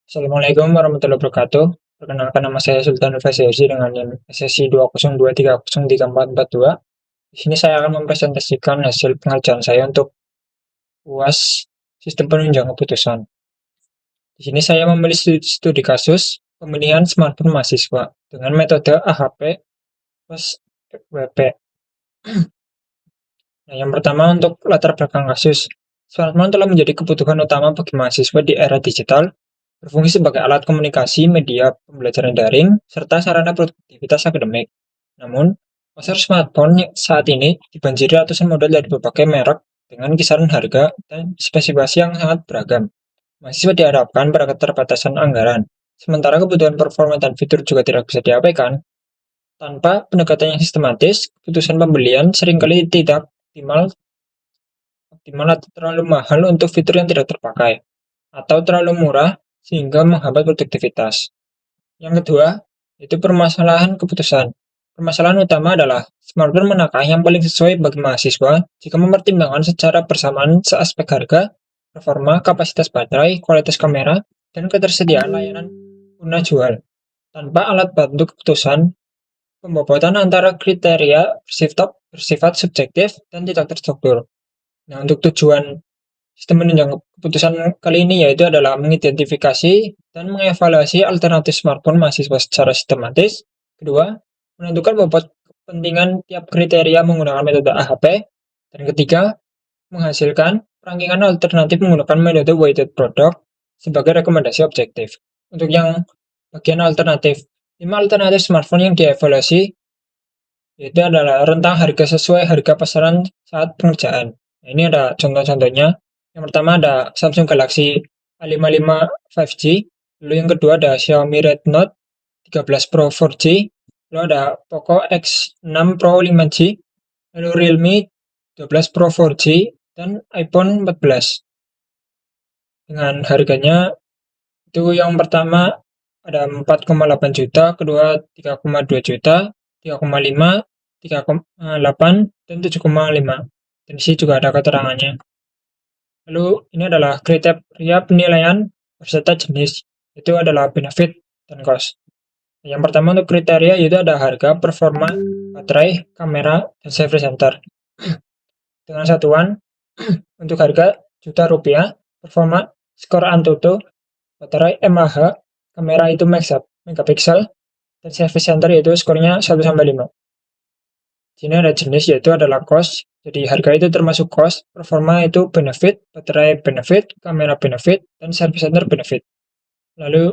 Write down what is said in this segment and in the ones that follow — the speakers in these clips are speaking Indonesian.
Assalamualaikum warahmatullahi wabarakatuh. Perkenalkan nama saya Sultan Fasihasi dengan NIM SSI 202303442. Di sini saya akan mempresentasikan hasil pengerjaan saya untuk UAS Sistem Penunjang Keputusan. Di sini saya memilih studi kasus pemilihan smartphone mahasiswa dengan metode AHP plus WP. Nah, yang pertama untuk latar belakang kasus. Smartphone telah menjadi kebutuhan utama bagi mahasiswa di era digital, berfungsi sebagai alat komunikasi, media pembelajaran daring, serta sarana produktivitas akademik. Namun, pasar smartphone saat ini dibanjiri ratusan model dari berbagai merek dengan kisaran harga dan spesifikasi yang sangat beragam. Mahasiswa diharapkan pada keterbatasan anggaran, sementara kebutuhan performa dan fitur juga tidak bisa diabaikan. Tanpa pendekatan yang sistematis, keputusan pembelian seringkali tidak optimal atau terlalu mahal untuk fitur yang tidak terpakai, atau terlalu murah sehingga menghambat produktivitas. Yang kedua, itu permasalahan keputusan. Permasalahan utama adalah smartphone manakah yang paling sesuai bagi mahasiswa jika mempertimbangkan secara bersamaan seaspek harga, performa, kapasitas baterai, kualitas kamera, dan ketersediaan layanan guna jual. Tanpa alat bantu keputusan, pembobotan antara kriteria bersifat subjektif dan tidak terstruktur. Nah, untuk tujuan sistem penunjang keputusan kali ini yaitu adalah mengidentifikasi dan mengevaluasi alternatif smartphone mahasiswa secara sistematis. Kedua, menentukan bobot kepentingan tiap kriteria menggunakan metode AHP. Dan ketiga, menghasilkan rankingan alternatif menggunakan metode weighted product sebagai rekomendasi objektif. Untuk yang bagian alternatif, 5 alternatif smartphone yang dievaluasi yaitu adalah rentang harga sesuai harga pasaran saat pengerjaan. Nah, ini ada contoh-contohnya. Yang pertama ada Samsung Galaxy A55 5G, lalu yang kedua ada Xiaomi Redmi Note 13 Pro 4G, lalu ada Poco X6 Pro 5G, lalu Realme 12 Pro 4G, dan iPhone 14. Dengan harganya itu yang pertama ada 4,8 juta, kedua 3,2 juta, 3,5, 3,8, dan 7,5. Dan di sini juga ada keterangannya. Lalu ini adalah kriteria penilaian beserta jenis. Itu adalah benefit dan cost. Yang pertama untuk kriteria yaitu ada harga, performa, baterai, kamera, dan service center. Dengan satuan untuk harga juta rupiah, performa skor Antutu, baterai mAh, kamera itu megapiksel, dan service center yaitu skornya 1-5. Sini ada jenis yaitu adalah cost. Jadi harga itu termasuk cost, performa itu benefit, baterai benefit, kamera benefit, dan service center benefit. Lalu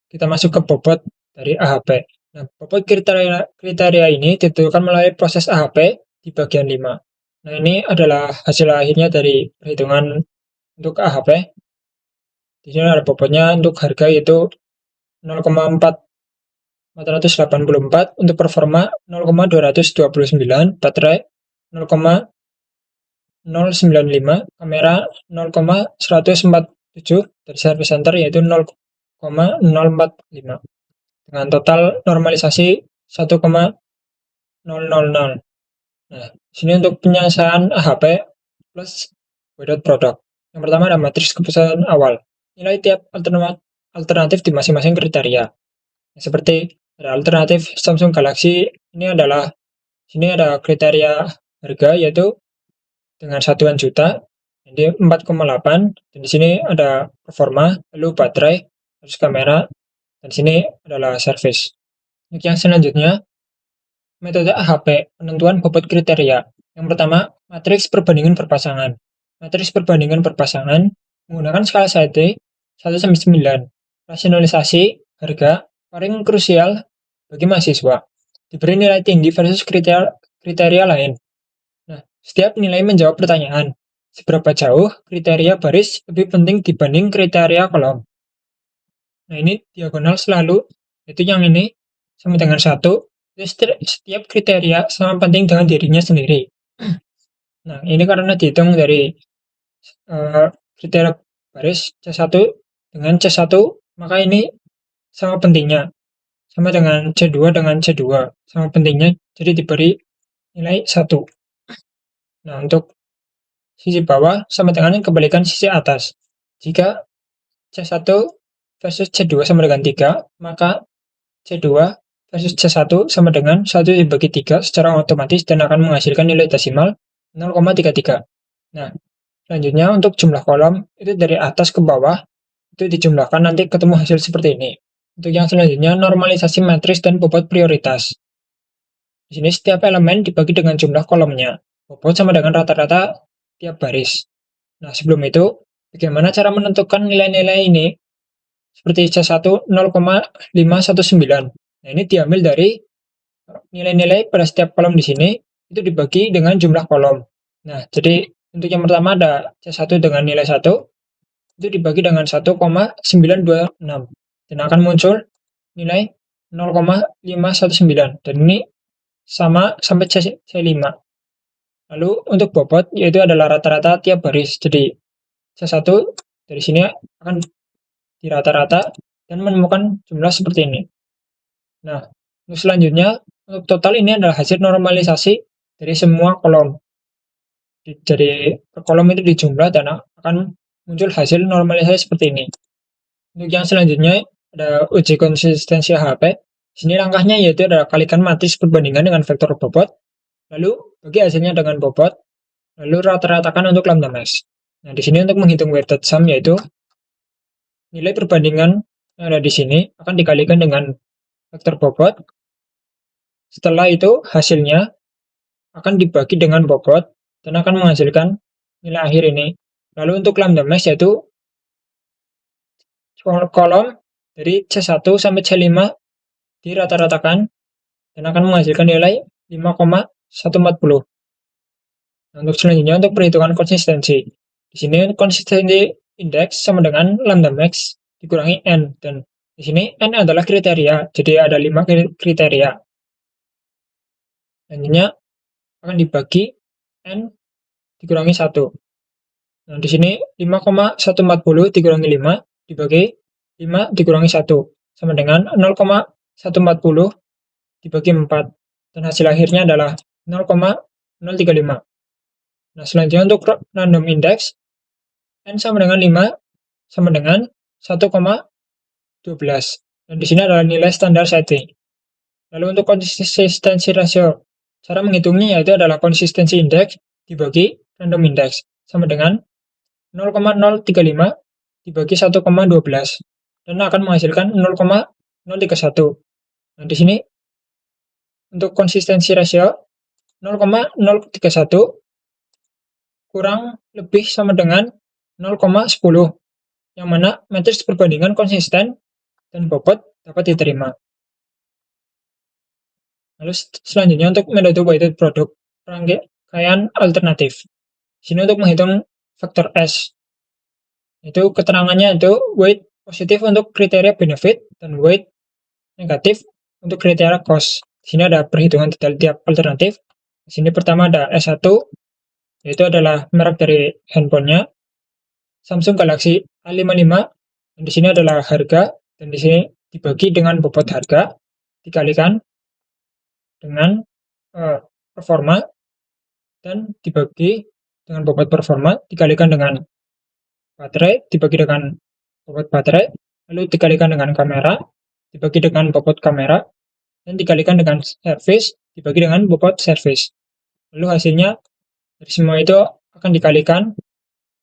kita masuk ke bobot dari AHP. Nah, bobot kriteria ini ditentukan melalui proses AHP di bagian 5. Nah, ini adalah hasil akhirnya dari perhitungan untuk AHP. Di sini ada bobotnya untuk harga yaitu 0,484, untuk performa 0,229, baterai 0,095, kamera 0,147, dan service center yaitu 0,045 dengan total normalisasi 1,000. Nah, sini untuk penyelesaian AHP plus weighted product. Yang pertama ada matriks keputusan awal. Nilai tiap alternatif di masing-masing kriteria. Seperti ada alternatif Samsung Galaxy, ini ada kriteria harga yaitu dengan satuan juta, jadi 4,8, dan di sini ada performa, lalu baterai, terus kamera, dan di sini adalah service. Untuk yang selanjutnya, metode AHP, penentuan bobot kriteria. Yang pertama, matriks perbandingan berpasangan. Matriks perbandingan berpasangan menggunakan skala Saite 1-9. Rasionalisasi harga paling krusial bagi mahasiswa. Diberi nilai tinggi versus kriteria lain. Nah, setiap nilai menjawab pertanyaan, seberapa jauh kriteria baris lebih penting dibanding kriteria kolom. Nah, ini diagonal selalu, itu yang ini sama dengan 1, setiap kriteria sama penting dengan dirinya sendiri. Nah, ini karena dihitung dari kriteria baris C1 dengan C1, maka ini sama pentingnya. Sama dengan C2 dengan C2, sama pentingnya, jadi diberi nilai 1. Nah, untuk sisi bawah sama dengan kebalikan sisi atas. Jika C1 versus C2 sama dengan 3, maka C2 versus C1 sama dengan 1 dibagi 3 secara otomatis dan akan menghasilkan nilai desimal 0,33. Nah, selanjutnya untuk jumlah kolom, itu dari atas ke bawah, itu dijumlahkan nanti ketemu hasil seperti ini. Untuk yang selanjutnya, normalisasi matriks dan bobot prioritas. Di sini setiap elemen dibagi dengan jumlah kolomnya. Bobot sama dengan rata-rata tiap baris. Nah, sebelum itu, bagaimana cara menentukan nilai-nilai ini? Seperti C1 0,519. Nah, ini diambil dari nilai-nilai pada setiap kolom di sini itu dibagi dengan jumlah kolom. Nah, jadi untuk yang pertama ada C1 dengan nilai 1 itu dibagi dengan 1,926 dan akan muncul nilai 0,519 dan ini sama sampai C5. Lalu untuk bobot yaitu adalah rata-rata tiap baris. Jadi C1 dari sini akan di rata-rata dan menemukan jumlah seperti ini. Nah, untuk selanjutnya untuk total ini adalah hasil normalisasi dari semua kolom. Jadi per kolom itu dijumlah dan akan muncul hasil normalisasi seperti ini. Untuk yang selanjutnya ada uji konsistensi AHP. Sini langkahnya yaitu adalah kalikan matriks perbandingan dengan vektor bobot, lalu bagi hasilnya dengan bobot, lalu rata-ratakan untuk lambda max. Nah, di sini untuk menghitung weighted sum yaitu nilai perbandingan yang ada di sini akan dikalikan dengan vektor bobot. Setelah itu hasilnya akan dibagi dengan bobot dan akan menghasilkan nilai akhir ini. Lalu untuk lambda max yaitu kolom dari C1 sampai C5 dirata-ratakan dan akan menghasilkan nilai 5,140. Nah, untuk selanjutnya untuk perhitungan konsistensi. Di sini konsistensi indeks sama dengan lambda max dikurangi n dan di sini n adalah kriteria. Jadi ada 5 kriteria. Selanjutnya akan dibagi n dikurangi 1. Nah, di sini 5,140 dikurangi 5 dibagi 5 dikurangi 1 sama dengan 0,140 dibagi 4 dan hasil akhirnya adalah 0,035. Nah, selanjutnya untuk random index n sama dengan 5 sama dengan 1,12 dan di sini adalah nilai standar setting. Lalu untuk konsistensi rasio, cara menghitungnya yaitu adalah konsistensi indeks dibagi random index sama dengan 0,035 dibagi 1,12 dan akan menghasilkan 0,031. Nah, di sini untuk konsistensi rasio 0,031 kurang lebih sama dengan 0,10, yang mana matriks perbandingan konsisten dan bobot dapat diterima. Lalu selanjutnya untuk metode weighted product, rangkaian alternatif. Sini untuk menghitung faktor S. Itu keterangannya itu weight positif untuk kriteria benefit dan weight negatif untuk kriteria cost. Di sini ada perhitungan detail tiap alternatif. Di sini pertama ada S1, yaitu adalah merek dari handphonenya, Samsung Galaxy A55. Dan di sini adalah harga, dan di sini dibagi dengan bobot harga, dikalikan dengan performa, dan dibagi dengan bobot performa, dikalikan dengan baterai, dibagi dengan bobot baterai, lalu dikalikan dengan kamera, dibagi dengan bobot kamera, dan dikalikan dengan service, dibagi dengan bobot service. Lalu hasilnya dari semua itu akan dikalikan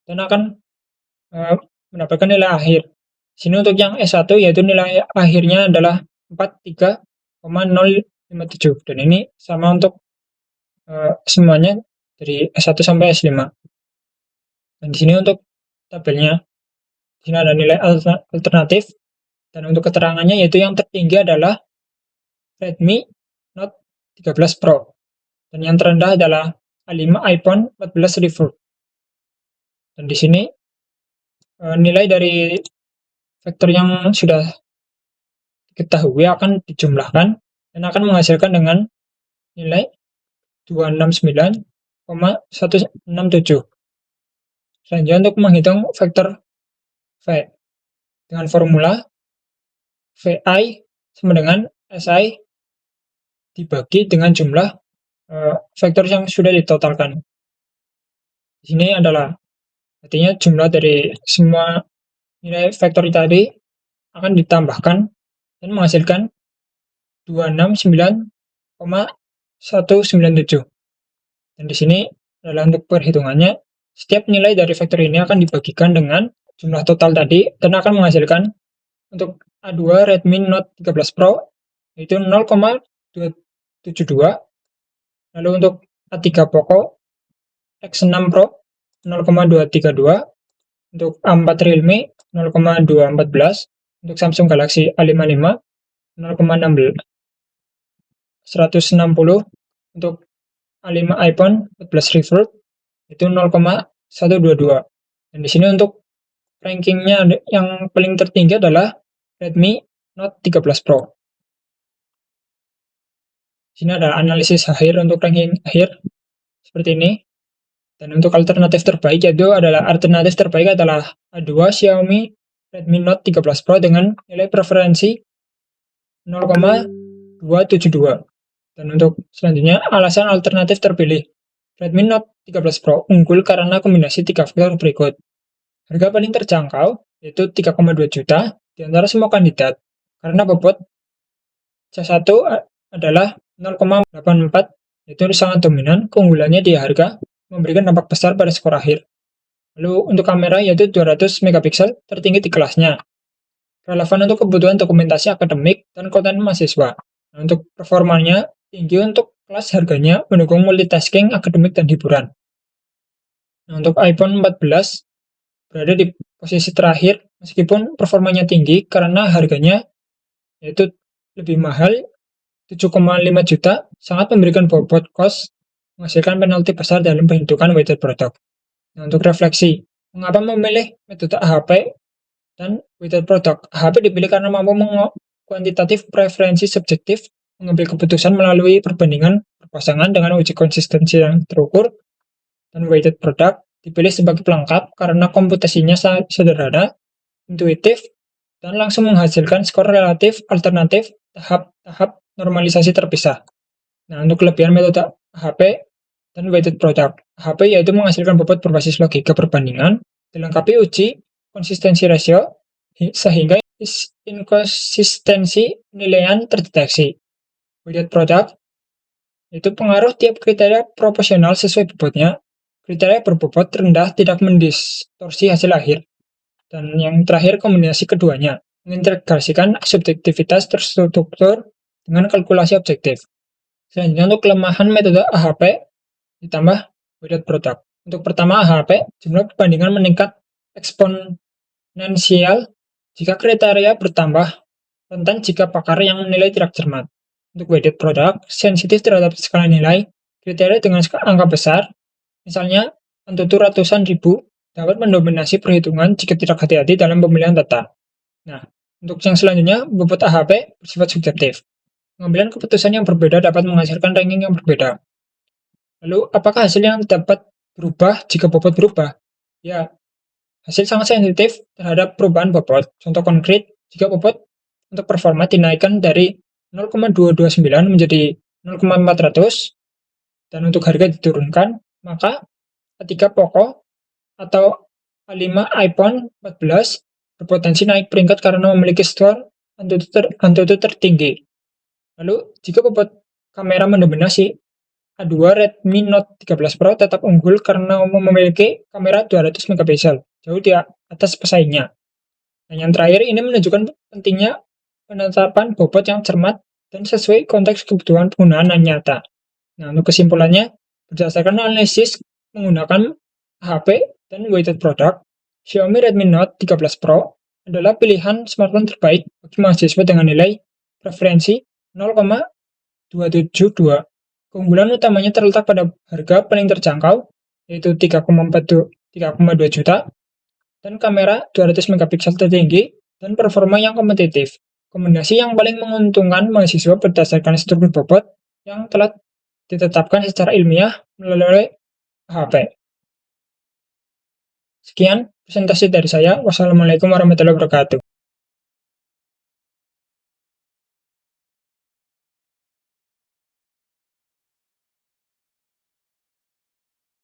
dan akan mendapatkan nilai akhir. Sini untuk yang S1 yaitu nilai akhirnya adalah 43,057 dan ini sama untuk semuanya dari S1 sampai S5. Dan di sini untuk tabelnya, di sini ada nilai alternatif dan untuk keterangannya yaitu yang tertinggi adalah Redmi Note 13 Pro dan yang terendah adalah A5 iPhone 14 Reverb. Dan di sini nilai dari vektor yang sudah diketahui akan dijumlahkan dan akan menghasilkan dengan nilai 269,167. Selanjutnya untuk menghitung vektor V dengan formula VI sama dengan SI dibagi dengan jumlah vektor yang sudah ditotalkan. Di sini adalah artinya jumlah dari semua nilai vektor tadi akan ditambahkan dan menghasilkan 269,197. Dan di sini adalah untuk perhitungannya, setiap nilai dari vektor ini akan dibagikan dengan jumlah total tadi dan akan menghasilkan untuk A2 Redmi Note 13 Pro yaitu 0,272, lalu untuk A3 Poco X6 Pro 0,232, untuk A4 Realme 0,214, untuk Samsung Galaxy A55 0,160, untuk A5 iPhone 14 Revert itu 0,122. Dan di sini untuk rankingnya yang paling tertinggi adalah Redmi Note 13 Pro. Sini ada analisis akhir untuk ranking akhir seperti ini. Dan untuk alternatif terbaik adalah A2 Xiaomi Redmi Note 13 Pro dengan nilai preferensi 0,272. Dan untuk selanjutnya, alasan alternatif terpilih. Redmi Note 13 Pro unggul karena kombinasi 3 faktor berikut. Harga paling terjangkau yaitu 3,2 juta di antara semua kandidat. Karena bobot C1 adalah 0,84, itu sangat dominan. Keunggulannya di harga memberikan dampak besar pada skor akhir. Lalu untuk kamera yaitu 200 megapiksel tertinggi di kelasnya. Relevan untuk kebutuhan dokumentasi akademik dan konten mahasiswa. Nah, untuk performanya tinggi untuk kelas harganya, mendukung multitasking akademik dan hiburan. Nah, untuk iPhone 14 berada di posisi terakhir meskipun performanya tinggi karena harganya yaitu lebih mahal 7,5 juta, sangat memberikan bobot kos, menghasilkan penalti besar dalam penghitungan weighted product. Nah, untuk refleksi, mengapa memilih metode AHP dan weighted product? AHP dipilih karena mampu kuantitatif preferensi subjektif, mengambil keputusan melalui perbandingan berpasangan dengan uji konsistensi yang terukur, dan weighted product dipilih sebagai pelengkap karena komputasinya sederhana, intuitif, dan langsung menghasilkan skor relatif alternatif tahap-tahap normalisasi terpisah. Nah, untuk kelebihan metode AHP dan weighted product. AHP yaitu menghasilkan bobot berbasis logika perbandingan, dilengkapi uji konsistensi rasio, sehingga inkonsistensi penilaian terdeteksi. Weighted product itu pengaruh tiap kriteria proporsional sesuai bobotnya. Kriteria berbobot rendah tidak mendistorsi hasil akhir. Dan yang terakhir, kombinasi keduanya, mengintegrasikan subjektivitas terstruktur dengan kalkulasi objektif. Selanjutnya untuk kelemahan metode AHP ditambah weighted product. Untuk pertama AHP, jumlah perbandingan meningkat eksponensial jika kriteria bertambah, rentan jika pakar yang menilai tidak cermat. Untuk weighted product, sensitif terhadap skala nilai, kriteria dengan angka besar, misalnya tentu ratusan ribu, dapat mendominasi perhitungan jika tidak hati-hati dalam pemilihan data. Nah, untuk yang selanjutnya, bobot AHP bersifat subjektif. Pengambilan keputusan yang berbeda dapat menghasilkan ranking yang berbeda. Lalu, apakah hasil yang dapat berubah jika bobot berubah? Ya, hasil sangat sensitif terhadap perubahan bobot. Contoh konkret, jika bobot untuk performa dinaikkan dari 0,229 menjadi 0,400 dan untuk harga diturunkan, maka A3 Poco atau A5 iPhone 14 berpotensi naik peringkat karena memiliki skor AnTuTu tertinggi. Lalu, jika bobot kamera mendominasi, A2 Redmi Note 13 Pro tetap unggul karena memiliki kamera 200 megapiksel, jauh di atas pesaingnya. Nah, yang terakhir ini menunjukkan pentingnya penetapan bobot yang cermat dan sesuai konteks kebutuhan penggunaan yang nyata. Nah, untuk kesimpulannya, berdasarkan analisis menggunakan AHP dan weighted product, Xiaomi Redmi Note 13 Pro adalah pilihan smartphone terbaik bagi mahasiswa dengan nilai preferensi 0,272. Keunggulan utamanya terletak pada harga paling terjangkau, yaitu 3,2 juta, dan kamera 200 megapiksel tertinggi, dan performa yang kompetitif. Kombinasi yang paling menguntungkan mahasiswa berdasarkan struktur bobot yang telah ditetapkan secara ilmiah melalui AHP. Sekian presentasi dari saya. Wassalamualaikum warahmatullahi wabarakatuh.